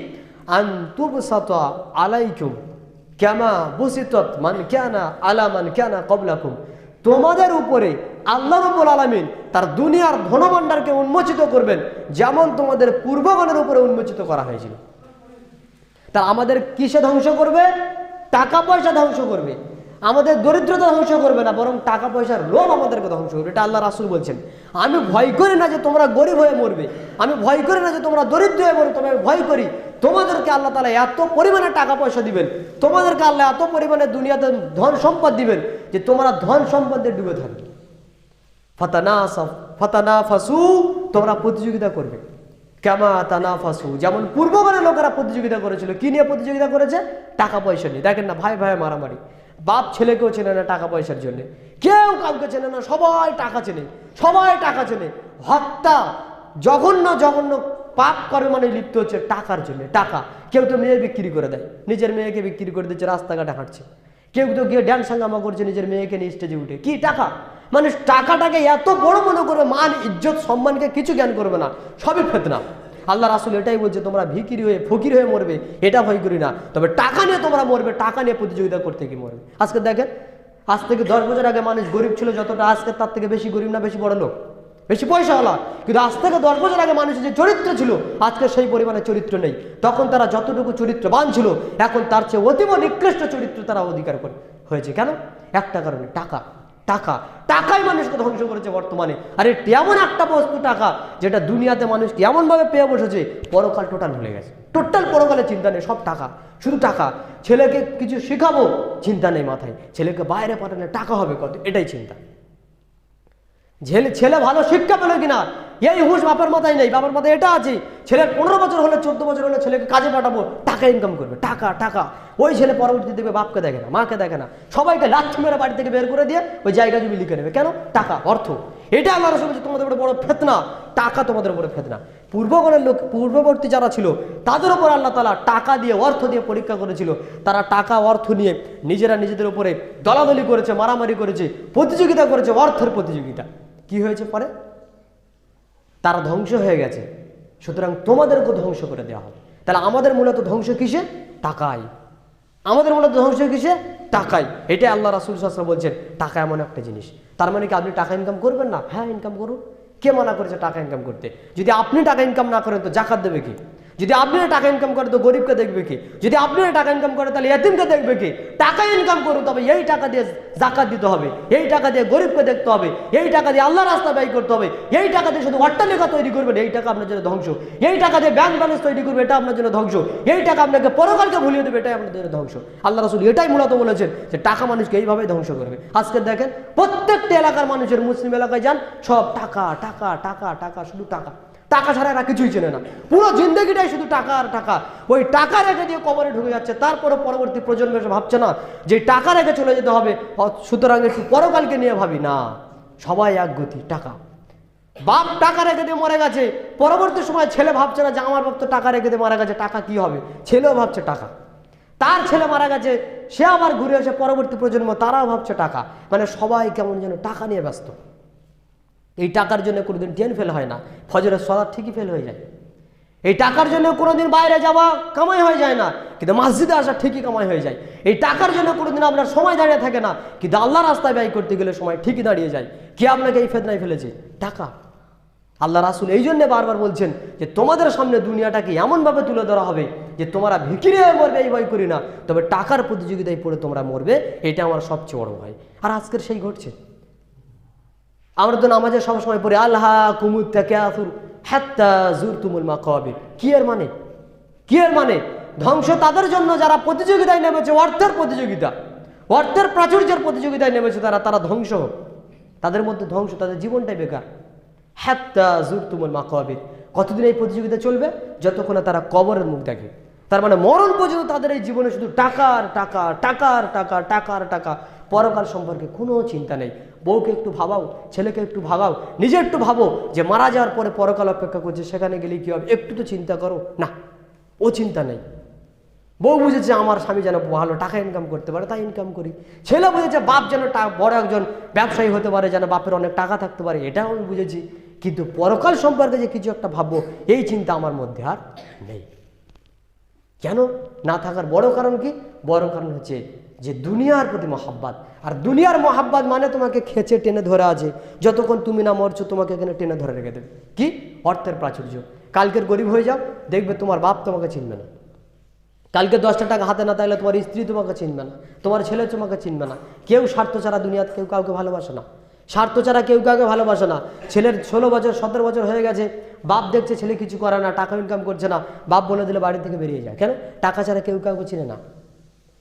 আনতুবসাতা আলাইকুম কামা বুসিতাত মান কানা আলা মান কানা ক্বাবলাকুম, তোমাদের উপরে আল্লাহ রাব্বুল আলামিন তার দুনিয়ার ধনভাণ্ডারকে উন্মোচিত করবেন যেমন তোমাদের পূর্বগণের উপরে উন্মোচিত করা হয়েছিল। তা আমাদের কিসে ধ্বংস করবে? টাকা পয়সা ধ্বংস করবে, আমাদের দরিদ্রতা ধ্বংস করবে না, বরং টাকা পয়সার লোভ আমাদেরকে ধ্বংস করবে। এটা আল্লাহ রাসূল বলছেন। আমি ভয় করি না যে তোমরা গরিব হয়ে মরবে, আমি ভয় করি না যে তোমরা দরিদ্র হয়ে মরবে, তবে আমি ভয় করি তোমাদেরকে আল্লাহ তাআলা এত পরিমাণে টাকা পয়সা দিবেন, তোমাদেরকে আল্লাহ এত পরিমাণে দুনিয়াতে ধন সম্পদ দিবেন যে তোমরা ধন সম্পদে ডুবে থাকবে। ফাতানাফাসু, তোমরা প্রতিযোগিতা করবে, কামা তানাফাসু, যেমন পূর্বকালের লোকেরা প্রতিযোগিতা করেছিল। কি নিয়ে প্রতিযোগিতা করেছে? টাকা পয়সা নিয়ে। দেখেন না, ভাই ভাই মারামারি, বাপ ছেলেকেও চেনে না টাকা পয়সার জন্য, কেউ কাউকে চেনে না, সবাই টাকা চেনে, সবাই টাকা চেনে। হত্যা, জঘন্য জঘন্য পাপ কর্মে মানে লিপ্ত হচ্ছে টাকার জন্য। টাকা, কেউ তো মেয়ে বিক্রি করে দেয়, নিজের মেয়েকে বিক্রি করে দিচ্ছে, রাস্তাঘাটে হাঁটছে। কেউ তো গিয়ে ড্যান্স হাঙ্গামা করছে নিজের মেয়েকে নিয়ে স্টেজে উঠে। কি টাকা? মানুষ টাকাটাকে এত বড় মনে করবে, মান ইজ্জত সম্মানকে কিছু জ্ঞান করবে না, সবই ফিতনা। আল্লাহ রাসূল এটাই বলছে, তোমরা ভিখিরি হয়ে ফকির হয়ে মরবে, এটা ভয় করি না, তবে টাকা নিয়ে তোমরা মরবে, টাকা নিয়ে প্রতিযোগিতা করতে কি মরবে। আজকে দেখেন, আজ থেকে 10 বছর আগে মানুষ গরিব ছিল যতটা, আজকে তার থেকে বেশি গরিব না বেশি বড় লোক, বেশি পয়সাওয়ালা। কিন্তু আজ থেকে 10 বছর আগে মানুষের যে চরিত্র ছিল, আজকে সেই পরিমাণে চরিত্র নেই। তখন তারা যতটুকু চরিত্রবান ছিল, এখন তার চেয়ে অতীব নিকৃষ্ট চরিত্র তারা অধিকার করে হয়েছে। কেন? একটা কারণে, টাকা। টাকা, টাকাই মানুষকে ধ্বংস করেছে বর্তমানে। আর এমন একটা বস্তু টাকা, যেটা দুনিয়াতে মানুষকে এমনভাবে পেয়ে বসেছে, পরকাল টোটাল ভুলে গেছে। টোটাল পরকালে চিন্তা নেই, সব টাকা, শুধু টাকা। ছেলেকে কিছু শেখাবো, চিন্তা নেই মাথায়, ছেলেকে বাইরে পাঠালে টাকা হবে কত, এটাই চিন্তা। ছেলে ভালো শিক্ষা পেল কিনা, এই হুঁশ বাপের মাথায় নেই। বাবার মাথায় এটা আছে, ছেলের 15 বছর হলে 14 বছর হলে ছেলেকে কাজে পাঠাবো, টাকা ইনকাম করবে, টাকা টাকা। ওই ছেলে পরবর্তী দেখবে বাপকে দেখে না, মাকে দেখে না, সবাইকে লাথি মেরে বাড়ি থেকে বের করে দিয়ে ওই জায়গা জমি লিখে নেবে। কেন? টাকা, অর্থ। এটা আল্লাহ রাসূল বলেছে তোমাদের উপরে বড় ফিতনা, টাকা তোমাদের উপরে ফিতনা। পূর্বগণের লোক, পূর্ববর্তী যারা ছিল, তাদের উপর আল্লাহ তাআলা টাকা দিয়ে, অর্থ দিয়ে পরীক্ষা করেছিল। তারা টাকা অর্থ নিয়ে নিজেরা নিজেদের উপরে দলাদলি করেছে, মারামারি করেছে, প্রতিযোগিতা করেছে, অর্থের প্রতিযোগিতা। কি হয়েছে পরে? তারা ধ্বংস হয়ে গেছে। সুতরাং তোমাদেরকে ধ্বংস করে দেওয়া হবে। তাহলে আমাদের মূলত ধ্বংস কিসে? টাকায়। আমাদের মূলত ধ্বংস কিসে? টাকায়। এটাই আল্লাহ রাসূল সাল্লাল্লাহু আলাইহি ওয়াসাল্লাম বলছেন, টাকা এমন একটা জিনিস। তার মানে কি আপনি টাকা ইনকাম করবেন না? হ্যাঁ, ইনকাম করুন। কে মানা করেছে টাকা ইনকাম করতে? যদি আপনি টাকা ইনকাম না করেন তো জাকাত দেবে কি? যদি আপনি টাকা ইনকাম করেন তো গরিবকে দেখবে কি? যদি আপনি টাকা ইনকাম করেন তাহলে এতিমকে দেখবে কি? টাকা ইনকাম করুন, তবে এই টাকা দিয়ে জাকাত দিতে হবে, এই টাকা দিয়ে গরিবকে দেখতে হবে, এই টাকা দিয়ে আল্লাহর রাস্তা ব্যয় করতে হবে। এই টাকা দিয়ে শুধু অট্টালিকা তৈরি করবেন, এই টাকা আপনার জন্য ধ্বংস। এই টাকা দিয়ে ব্যাংক ব্যালেন্স তৈরি করবে, এটা আপনার জন্য ধ্বংস। এই টাকা আপনাকে পরকালকে ভুলিয়ে দেবে, এটাই আপনার জন্য ধ্বংস। আল্লাহ রাসূল এটাই মূলত বলেছেন যে টাকা মানুষকে এইভাবেই ধ্বংস করবে। আজকে দেখেন প্রত্যেকটা এলাকার মানুষের, মুসলিম এলাকায় যান, সব টাকা টাকা টাকা টাকা, শুধু টাকা। টাকা ছাড়া এরা কিছুই চেনে না, পুরো জিন্দগিটাই শুধু টাকা আর টাকা। ওই টাকা রেখে দিয়ে কবরে ঢুকে যাচ্ছে, তারপরে পরবর্তী প্রজন্ম এসে ভাবছে না যে টাকা রেখে চলে যেতে হবে, সুতরাং একটু পরকালকে নিয়ে ভাবি না। সবাই এক গতি, টাকা। বাপ টাকা রেখে দিয়ে মরে গেছে, পরবর্তী সময় ছেলে ভাবছে না যে আমার বাপ তো টাকা রেখে দিয়ে মারা গেছে, টাকা কি হবে। ছেলেও ভাবছে টাকা। তার ছেলে মারা গেছে, সে আবার ঘুরে এসে পরবর্তী প্রজন্ম, তারাও ভাবছে টাকা। মানে সবাই কেমন যেন টাকা নিয়ে ব্যস্ত। এই টাকার জন্য কোনোদিন ট্রেন ফেল হয় না, ফজরের সালাত ঠিকই ফেল হয়ে যায়। এই টাকার জন্য কোনোদিন বাইরে যাওয়া কামাই হয়ে যায় না, কিন্তু মসজিদে আসা ঠিকই কামাই হয়ে যায়। এই টাকার জন্য কোনোদিন আপনার সময় দাঁড়িয়ে থাকে না, কিন্তু আল্লাহ রাস্তায় ব্যয় করতে গেলে সময় ঠিকই দাঁড়িয়ে যায়। কে আপনাকে এই ফেতনায় ফেলেছে? টাকা। আল্লাহ রাসূল এই জন্য বারবার বলছেন যে তোমাদের সামনে দুনিয়াটাকে এমনভাবে তুলে ধরা হবে যে তোমরা ভিখিরি হয়ে মরবে, এই ভয় করি না, তবে টাকার প্রতিযোগিতায় পড়ে তোমরা মরবে, এটা আমার সবচেয়ে বড় ভয়। আর আজকের সেই ঘটছে। আমরা তো নামাজে সবসময় পড়ি আলহাকুমুত তাকাসুর হাত্তা যুরতুমুল মাকাবির। কি এর মানে? কি এর মানে? ধ্বংস তাদের জন্য যারা প্রতিযোগিতায় নেমেছে, অর্থের প্রতিযোগিতা, অর্থের প্রাচুর্যের প্রতিযোগিতায় নেমেছে, তারা ধ্বংস। তাদের মধ্যে ধ্বংস, তাদের জীবনটাই বেকার। হাত্তা যুরতুমুল মাকাবির। কতদিন এই প্রতিযোগিতা চলবে? যতক্ষণ না তারা কবরের মুখ দেখে। তার মানে মরণ পর্যন্ত তাদের এই জীবনে শুধু টাকার টাকা, টাকার টাকা, টাকার টাকা, পরকাল সম্পর্কে কোনো চিন্তা নেই। বউকে একটু ভাবাও, ছেলেকে একটু ভাবাও, নিজে একটু ভাবো যে মারা যাওয়ার পরে পরকাল অপেক্ষা করছে, সেখানে গেলে কী হবে, একটু তো চিন্তা করো না। ও চিন্তা নেই। বউ বুঝেছে আমার স্বামী যেন ভালো টাকা ইনকাম করতে পারে, তাই ইনকাম করি। ছেলে বুঝেছে বাপ যেন বড় একজন ব্যবসায়ী হতে পারে, যেন বাপের অনেক টাকা থাকতে পারে, এটাও আমি বুঝেছি। কিন্তু পরকাল সম্পর্কে যে কিছু একটা ভাববো, এই চিন্তা আমার মধ্যে আর নেই। কেন না থাকার বড় কারণ কি? বড় কারণ হচ্ছে যে দুনিয়ার প্রতি মহাব্বাত। আর দুনিয়ার মহাব্বাত মানে তোমাকে খেঁচে টেনে ধরে আছে, যতক্ষণ তুমি না মরছো তোমাকে এখানে টেনে ধরে রেখে দেবে। কি? অর্থের প্রাচুর্য। কালকের গরিব হয়ে যাও, দেখবে তোমার বাপ তোমাকে চিনবে না। কালকে 10টা টাকা হাতে না থাকলে তোমার স্ত্রী তোমাকে চিনবে না, তোমার ছেলে তোমাকে চিনবে না। কেউ স্বার্থ ছাড়া দুনিয়াতে কেউ কাউকে ভালোবাসে না। স্বার্থ ছাড়া কেউ কাউকে ভালোবাসে না। ছেলের 16 বছর 17 বছর হয়ে গেছে, বাপ দেখছে ছেলে কিছু করে না, টাকা ইনকাম করছে না, বাপ বলে দিলে বাড়ি থেকে বেরিয়ে যায়। কেন? টাকা ছাড়া কেউ কাউকে চিনে না।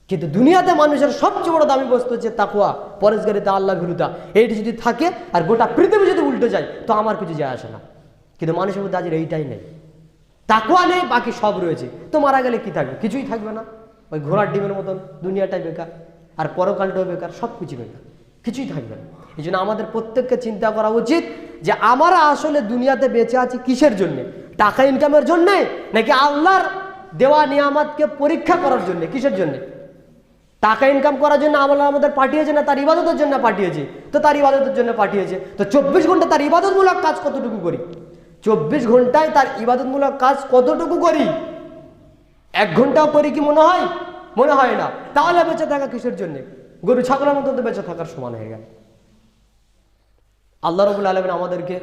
কিন্তু দুনিয়াতে মানুষের সবচেয়ে বড় দামি বস্তু হচ্ছে তাকওয়া, পরেশগারিতা, আল্লাহ ভীরুতা। এইটি যদি থাকে আর গোটা পৃথিবী যদি উল্টে যায় তো আমার কিছু যায় আসে না। কিন্তু মানুষের মধ্যে আজের এইটাই নেই। তাকওয়া নেই, বাকি সব রয়েছে। তো মারা গেলে কি থাকবে? কিছুই থাকবে না। ওই ঘোড়ার ডিমের মতন দুনিয়াটাই বেকার, আর পরকালটাও বেকার, সব কিছু বেকার, কিছুই থাকবে না। এই জন্য আমাদের প্রত্যেককে চিন্তা করা উচিত যে আমরা আসলে দুনিয়াতে বেঁচে আছি কিসের জন্যে? টাকা ইনকামের জন্যে, নাকি আল্লাহর দেওয়া নিয়ামতকে পরীক্ষা করার জন্যে? কিসের জন্যে? টাকা ইনকাম করার জন্য আল্লাহ আমাদের পাঠিয়েছে না তার ইবাদতের জন্য পাঠিয়েছে? তো তার ইবাদতের জন্য পাঠিয়েছে, তো 24 ঘন্টা তার ইবাদতমূলক কাজ কতটুকু করি? 24 ঘন্টায় তার ইবাদতমূলক কাজ কতটুকু করি? 1 ঘন্টাও করি কি মনে হয়? মনে হয় না। তাহলে বেঁচে থাকা কিসের জন্যে? গরু ছাগলের মতো তো বেঁচে থাকার সমান হয়ে গেল। আল্লাহ রাব্বুল আলামিন আমাদেরকে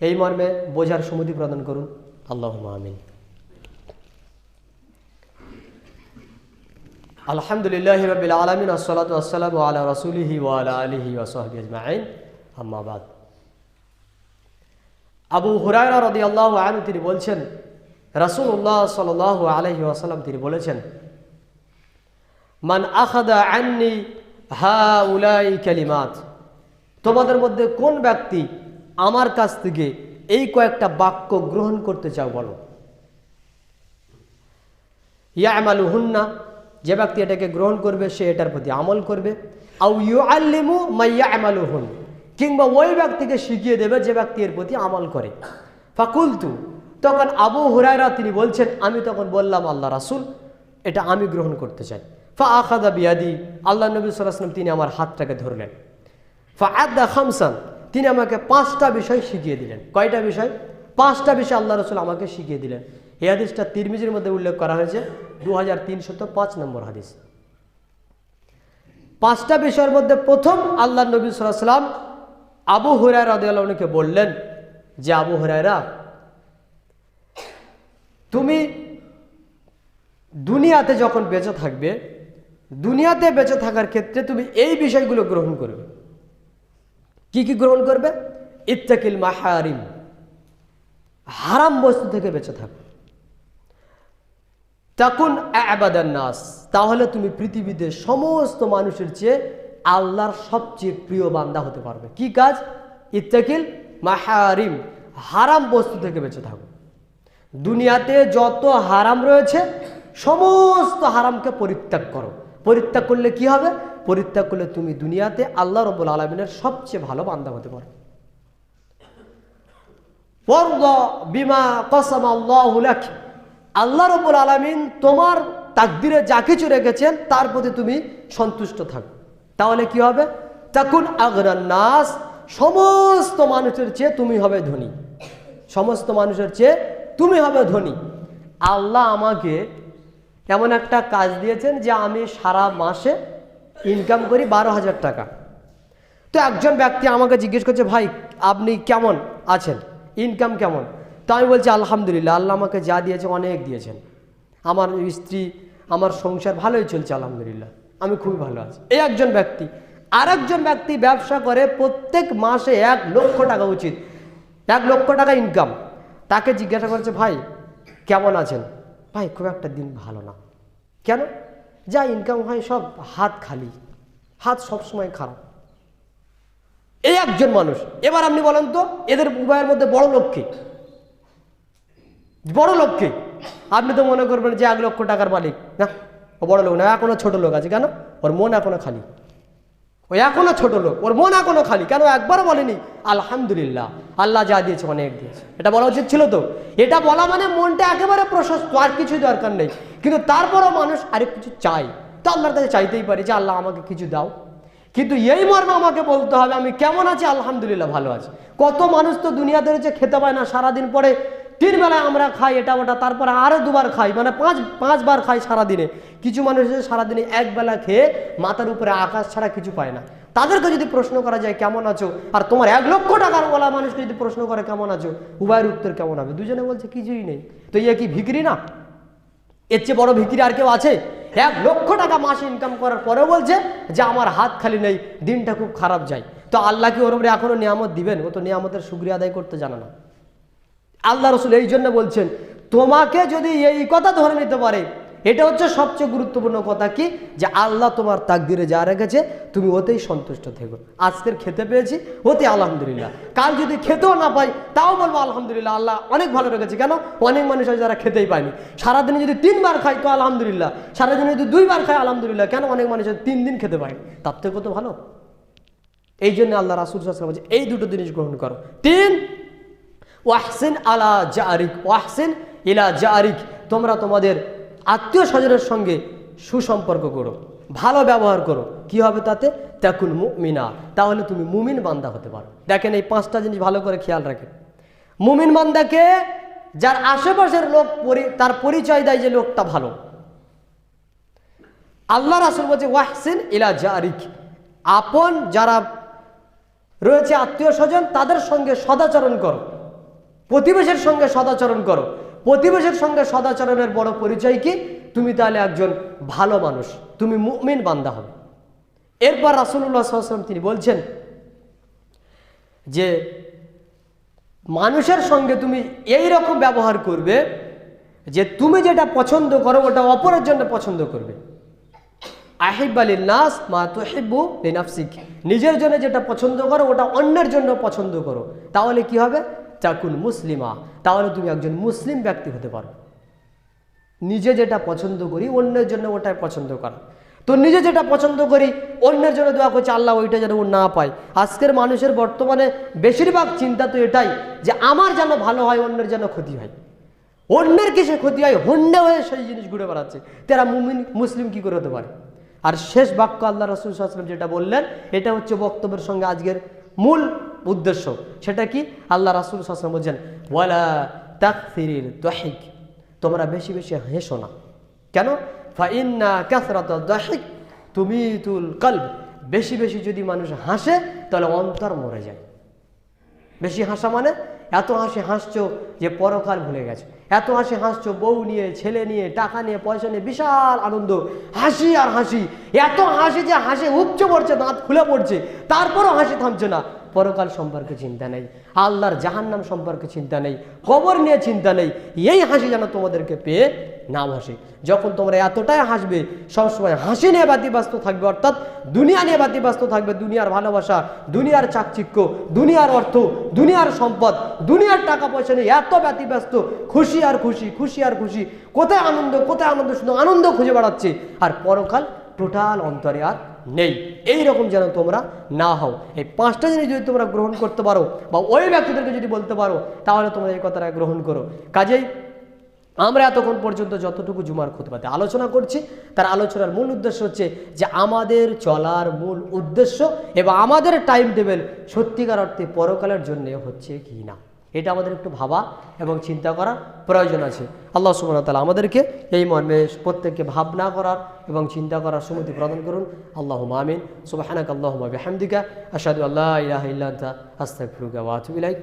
এই মর্মে বোঝার সুমতি প্রদান করুন। আল্লাহুম্মা আমিন। আলহামদুলিল্লাহি রাব্বিল আলামিন, আসসালাতু ওয়াসসালামু আলা রাসূলিহি ওয়া আলা আলিহি ওয়া সাহবিহি আজমাইন, আম্মা বাদ। আবু হুরায়রা রাদিয়াল্লাহু আনহু তিনি বলছেন, রাসূলুল্লাহ সাল্লাল্লাহু আলাইহি ওয়াসাল্লাম তিনি বলেছেন, মান আখাযা আন্নি হাউলাই কালিমাত, তোমাদের মধ্যে কোন ব্যক্তি আমার কাছ থেকে এই কয়েকটা বাক্য গ্রহণ করতে চাও বলো। ইয়ামালুহুন্না, যে ব্যক্তি এটাকে গ্রহণ করবে সে এটার প্রতি আমল করবে। আও ইউআল্লিমু মা ইয়ামালুহুন, কিংবা ওই ব্যক্তিকে শিখিয়ে দেবে যে ব্যক্তি এর প্রতি আমল করে। ফাকুলতু, তখন আবু হুরায়রা তিনি বলছেন, আমি তখন বললাম আল্লাহ রাসূল এটা আমি গ্রহণ করতে চাই। ফা আখাযা বিয়াদি, আল্লাহ নবী সাল্লাল্লাহু আলাইহি ওয়াসাল্লাম তিনি আমার হাতটাকে ধরলেন। ফা আদা খামসান, তিনি আমাকে 5টা বিষয় শিখিয়ে দিলেন। কয়টা বিষয়? 5টা বিষয় আল্লাহ রাসূল আমাকে শিখিয়ে দিলেন। এই হাদিসটা তিরমিজির মধ্যে উল্লেখ করা হয়েছে, 2305 নম্বর হাদিস। 5টা বিষয়ের মধ্যে প্রথম আল্লাহ নবী সাল্লাল্লাহু আলাইহি ওয়াসাল্লাম আবু হুরায়রা রাদিয়াল্লাহু আনহুকে বললেন যে আবু হুরায়রা, তুমি দুনিয়াতে যখন বেঁচে থাকবে, দুনিয়াতে বেঁচে থাকার ক্ষেত্রে তুমি এই বিষয়গুলো গ্রহণ করবে। কি কি গ্রহণ করবে? ইত্তাকিল মাহারিম, হারাম বস্তু থেকে বেঁচে থাকো। তাকুন আবাদান নাস, তাহলে তুমি পৃথিবীতে সমস্ত মানুষের চেয়ে আল্লাহর সবচেয়ে প্রিয় বান্দা হতে পারবে। কি কাজ? ইত্তাকিল মাহারিম, হারাম বস্তু থেকে বেঁচে থাকো। দুনিয়াতে যত হারাম রয়েছে সমস্ত হারামকে পরিত্যাগ করো। পরিত্যাগ করলে কি হবে? পরিত্যাগ করলে তুমি দুনিয়াতে আল্লাহ রাব্বুল আলামিনের সবচেয়ে ভালো বান্দা হতে পারো। ওয়ারদা বিমা কাসামা আল্লাহু লাক, আল্লাহ রাব্বুল আলামিন তোমার তাকদিরে যা কিছু রেখেছেন তার প্রতি তুমি সন্তুষ্ট থাকো। তাহলে কি হবে? তাকুন আগরান নাস, সমস্ত মানুষের চেয়ে তুমি হবে ধনী। সমস্ত মানুষের চেয়ে তুমি হবে ধনী। আল্লাহ আমাকে এমন একটা কাজ দিয়েছেন যে আমি সারা মাসে ইনকাম করি 12,000 টাকা। তো একজন ব্যক্তি আমাকে জিজ্ঞেস করছে, ভাই আপনি কেমন আছেন, ইনকাম কেমন? তো আমি বলছি আলহামদুলিল্লাহ, আল্লাহ আমাকে যা দিয়েছে অনেক দিয়েছেন। আমার স্ত্রী, আমার সংসার ভালোই চলছে আলহামদুলিল্লাহ, আমি খুবই ভালো আছি। এই একজন ব্যক্তি। আরেকজন ব্যক্তি ব্যবসা করে, প্রত্যেক মাসে 1 লক্ষ টাকা উচিত, 1 লক্ষ টাকা ইনকাম। তাকে জিজ্ঞাসা করছে, ভাই কেমন আছেন? ভাই খুব একটা দিন ভালো না। কেন? যা ইনকাম হয় সব হাত খালি, হাত সবসময় খারাপ। এই একজন মানুষ। এবার আপনি বলেন তো এদের উভয়ের মধ্যে বড় লক্ষ্যে, বড় লক্ষ্যে আপনি তো মনে করবেন যে 1 লক্ষ টাকার মালিক, না ও বড় লোক না, এখনো ছোট লোক আছে। কেন? ওর মন এখনো খালি, ওই এখনো ছোট লোক, ওর মন এখনো খালি। কেন? একবারও বলেনি আলহামদুলিল্লাহ, আল্লাহ যা দিয়েছে অনেক দিয়েছে। এটা বলা উচিত ছিল তো। এটা বলা মানে মনটা একেবারে প্রশস্ত, আর কিছুই দরকার নেই। কিন্তু তারপরও মানুষ আরেক কিছু চাই, তো আল্লাহর কাছে চাইতেই পারি যে আল্লাহ আমাকে কিছু দাও। কিন্তু এই মর্মে আমাকে বলতে হবে আমি কেমন আছি, আলহামদুলিল্লাহ ভালো আছি। কত মানুষ তো দুনিয়াতে রয়েছে খেতে পায় না, সারাদিন পরে 3 বেলায় আমরা খাই এটা ওটা, তারপরে আরও 2 বার খাই, মানে 5 বার খাই সারাদিনে। কিছু মানুষ সারাদিনে 1 বেলা খেয়ে মাথার উপরে আকাশ ছাড়া কিছু পায় না। তাদেরকে যদি প্রশ্ন করা যায় কেমন আছো, আর তোমার 1 লক্ষ টাকার ওলা মানুষকে যদি প্রশ্ন করে কেমন আছো, উভয়ের উত্তর কেমন হবে? দুজনে বলছে কিছুই নেই। তো ইয়ে কি ভিখারি না? এর চেয়ে বড় ভিখারি আর কেউ আছে? 1 লক্ষ টাকা মাসে ইনকাম করার পরেও বলছে যে আমার হাত খালি নেই, দিনটা খুব খারাপ যায়। তো আল্লাহ কি ওর উপরে এখনো নিয়ামত দিবেন? ও তো নিয়ামতের শুকরিয়া আদায় করতে জানে না। আল্লাহ রসুল এই জন্য বলছেন তোমাকে যদি এই কথা ধরে নিতে পারে, এটা হচ্ছে সবচেয়ে গুরুত্বপূর্ণ কথা, কি যে আল্লাহ তোমার তাকদিরে যা রেখেছে তুমি ওতেই সন্তুষ্ট থেকো। আজকের খেতে পেয়েছি ওতে আলহামদুলিল্লাহ, কাল যদি খেতেও না পাই তাও বলবো আলহামদুলিল্লাহ, আল্লাহ অনেক ভালো রেখেছে। কেন? অনেক মানুষ আছে যারা খেতেই পায়নি। সারাদিনে যদি 3 বার খাই তো আলহামদুলিল্লাহ, সারাদিনে যদি 2 বার খাই আলহামদুলিল্লাহ। কেন? অনেক মানুষ 3 দিন খেতে পায়নি, তার থেকে তো ভালো। এই জন্য আল্লাহ রাসূল সাল্লাল্লাহু আলাইহি ওয়াসাল্লাম বলছে এই দুটো জিনিস গ্রহণ করো। 3 ওয়াহসিন আলা জারিক, ওয়াহসিন ইলা জারিক, তোমরা তোমাদের আত্মীয় স্বজনের সঙ্গে সুসম্পর্ক করো, ভালো ব্যবহার করো। কি হবে তাতে? তাকুন মুমিনা, তাহলে তুমি মুমিন বান্দা হতে পারো। দেখেন এই 5টা জিনিস ভালো করে খেয়াল রাখেন। মুমিন বান্দাকে যার আশেপাশের লোক তার পরিচয় দেয় যে লোকটা ভালো। আল্লাহ রাসূল বলছে ওয়াহসিন ইলা জারিক, আপন যারা রয়েছে আত্মীয় স্বজন তাদের সঙ্গে সদাচরণ করো, প্রতিবেশীর সঙ্গে সদাচরণ করো। প্রতিবেশীর সঙ্গে সদাচরণের বড় পরিচয় কি? তুমি তাহলে একজন ভালো মানুষ, তুমি মুমিন বান্দা হবে। এরপর রাসূলুল্লাহ সাল্লাল্লাহু আলাইহি ওয়াসাল্লাম তিনি বলছেন যে মানুষের সঙ্গে তুমি এই রকম ব্যবহার করবে যে তুমি যেটা পছন্দ করো ওটা অপরের জন্য পছন্দ করবে। আহিব্বা লিন্নাস মা তুহিব্বু লিনাফসিক, নিজের জন্য যেটা পছন্দ করো ওটা অন্যের জন্য পছন্দ করো। তাহলে কি হবে? তাকুন মুসলিমা, তাহলে তুমি একজন মুসলিম ব্যক্তি হতে পারো। নিজে যেটা পছন্দ করি অন্যের জন্য ওটাই পছন্দ করা। তো নিজে যেটা পছন্দ করি অন্যের জন্য দোয়া করছি আল্লাহ ওইটা যেন ও না পায়। আজকের মানুষের বর্তমানে বেশিরভাগ চিন্তা তো এটাই যে আমার যেন ভালো হয়, অন্যের যেন ক্ষতি হয়। অন্যের কিসে ক্ষতি হয় হন্যে হয়ে সেই জিনিস ঘুরে বেড়াচ্ছে। তারা মুসলিম কি করে হতে পারে? আর শেষ বাক্য আল্লাহ রাসূল সাল্লাল্লাহু আলাইহি ওয়াসাল্লাম যেটা বললেন, এটা হচ্ছে বক্তব্যের সঙ্গে আজকের মূল উদ্দেশ্য। সেটা কি? আল্লাহ রাসূল সাল্লাল্লাহু আলাইহি ওয়াসাল্লাম বলছেন ওয়ালা তাকসিরিল দাহিক, তোমরা বেশি বেশি হেসো না। কেন? ফাইন্না কাসরাতাদ দাহিক তুমিতুল কলব, বেশি বেশি যদি মানুষ হাসে তাহলে অন্তর মরে যায়। বেশি হাসা মানে এত হাসি হাসছো যে পরকাল ভুলে গেছো, এত হাসি হাসছো বউ নিয়ে, ছেলে নিয়ে, টাকা নিয়ে, পয়সা নিয়ে, বিশাল আনন্দ, হাসি আর হাসি, এত হাসি যে হাসি উপচে পড়ছে, দাঁত খুলে পড়ছে, তারপরও হাসি থামছে না। পরকাল সম্পর্কে চিন্তা নেই, আল্লাহর জাহান্নাম সম্পর্কে চিন্তা নেই, কবর নিয়ে চিন্তা নেই। এই হাসি যেন তোমাদেরকে পেয়ে না বসে। যখন তোমরা এতটাই হাসবে, সবসময় হাসি নিয়ে ব্যতিব্যস্ত থাকবে, অর্থাৎ দুনিয়া নিয়ে ব্যতিব্যস্ত থাকবে, দুনিয়ার ভালোবাসা, দুনিয়ার চাকচিক্য, দুনিয়ার অর্থ, দুনিয়ার সম্পদ, দুনিয়ার টাকা পয়সা নিয়ে এত ব্যতিব্যস্ত, খুশি আর খুশি, খুশি আর খুশি, কোথায় আনন্দ, কোথায় আনন্দ, শুধু আনন্দ খুঁজে বেড়াচ্ছে, আর পরকাল টোটাল অন্তরে আর নেই। এই রকম যেন তোমরা না হও। এই 5টা জিনিস যদি তোমরা গ্রহণ করতে পারো বা ওই ব্যক্তিদেরকে যদি বলতে পারো, তাহলে তোমরা এই কথাটা গ্রহণ করো। কাজেই আমরা এতক্ষণ পর্যন্ত যতটুকু জুমার খুতবাতে আলোচনা করছি, তার আলোচনার মূল উদ্দেশ্য হচ্ছে যে আমাদের চলার মূল উদ্দেশ্য এবং আমাদের টাইম টেবিল সত্যিকার অর্থে পরকালের জন্য হচ্ছে কি না, এটা আমাদের একটু ভাবা এবং চিন্তা করার প্রয়োজন আছে। আল্লাহ সুবহানাহু ওয়া তাআলা আমাদেরকে এই মর্মে প্রত্যেককে ভাবনা করার এবং চিন্তা করার সুমতি প্রদান করুন। আল্লাহুম্মা আমিন। সুবহানাকা আল্লাহুম্মা বিহামদিকা আশহাদু আল্লা ইলাহা ইল্লা আনতা আস্তাগফিরুকা ওয়া আতুবু ইলাইক।